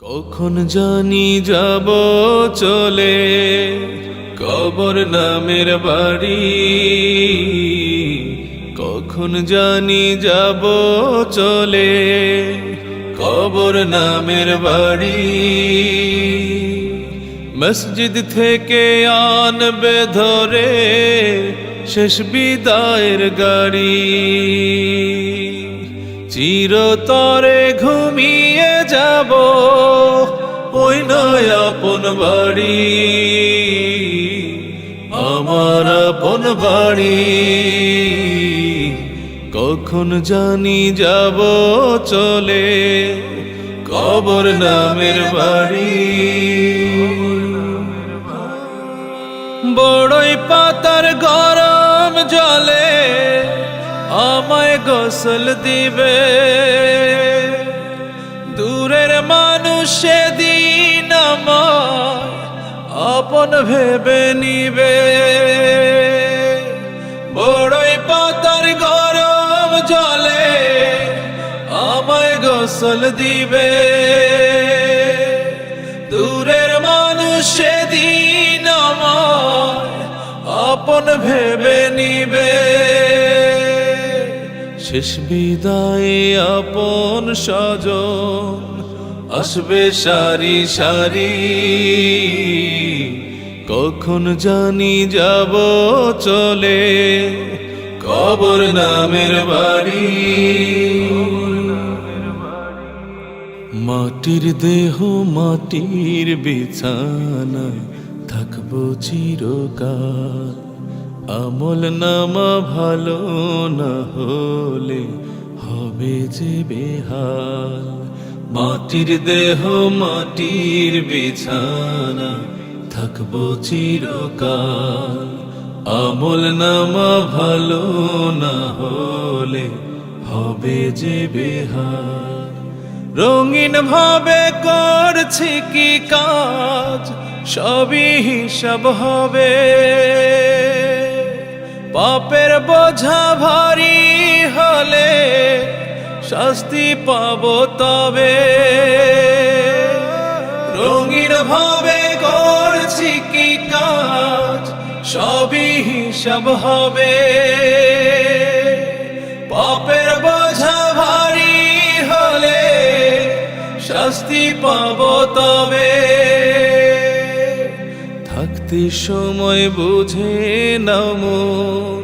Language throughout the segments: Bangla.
কখন জানি যাব চলে কবর নামের বাড়ি, কখন জানি যাব চলে কবর নামের বাড়ি। মসজিদ থেকে আনবে ধরে শেষ বিদায়ের গাড়ি, চিরতরে ঘুমিয়ে যাব ওই নয় আপন বাড়ি, আমার আপন বাড়ি। কখন জানি যাব চলে কবর নামের বাড়ি। বড়ই পাতার গরম জলে আমায় গোসল দিবে, দূরের মানুষ সেদিন আমায় আপন ভেবে নিবে। বড়ই পাতার গরম জলে আমায় গোসল দিবে, দূরের মানুষ সেদিন আমায় আপন ভেবে নিবে। শেষ বিদায়ে আপন স্বজন আসবে সারি সারি, কখন জানি যাব চলে কবর নামের বাড়ি। মাটির দেহ মাটির বিছানায় থাকবো চিরকাল, আমল নামা ভালো না হলে হবে যে বেহাল। মাটির দেহ মাটির বিছানা থাকবো চিরকাল, আমল নামা ভালো না হলে হবে যে বেহাল। রঙিন ভাবে করছি কি কাজ সবই হিসাব হবে, পাপের বোঝা ভারী হলে শাস্তি পাবো তবে। রঙিন ভাবে করছি কি কাজ সবই হিসাব হবে, পাপের বোঝা ভারী হলে শাস্তি পাবো তবে। থাকতে সময় বুঝে নাও মন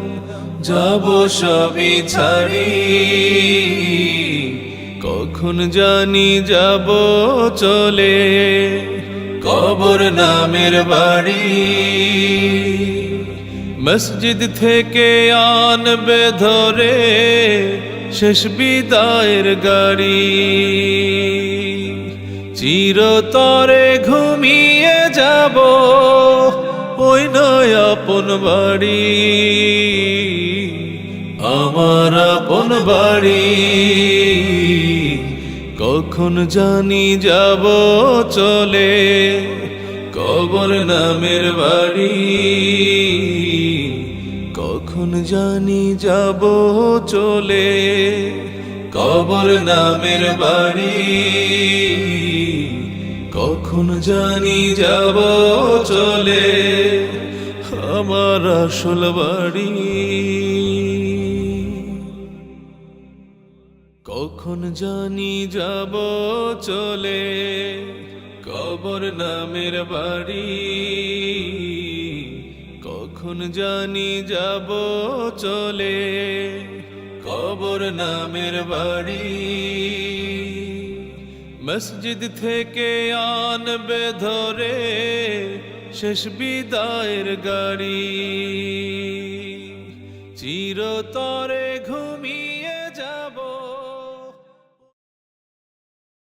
যাব সবই ছাড়ি, কখন জানি যাব চলে কবর নামের বাড়ি। মসজিদ থেকে আনবে ধরে শেষ বিদায়ের গাড়ি, চিরতরে ঘুমিয়ে যাব ওই নয় আপন বাড়ি, আমার আপন বাড়ি। কখন জানি যাব চলে কবর নামের বাড়ি, কখন জানি যাব চলে কবর নামের বাড়ি, কখন জানি যাব চলে আমার আসল বাড়ি। কখন জানি যাব চলে কবর নামের বাড়ি, কখন জানি যাব চলে কবর নামের বাড়ি। মসজিদ থেকে আনবে ধরে শেষ বিদায়ের গাড়ি, চিরতরে ঘুমিয়ে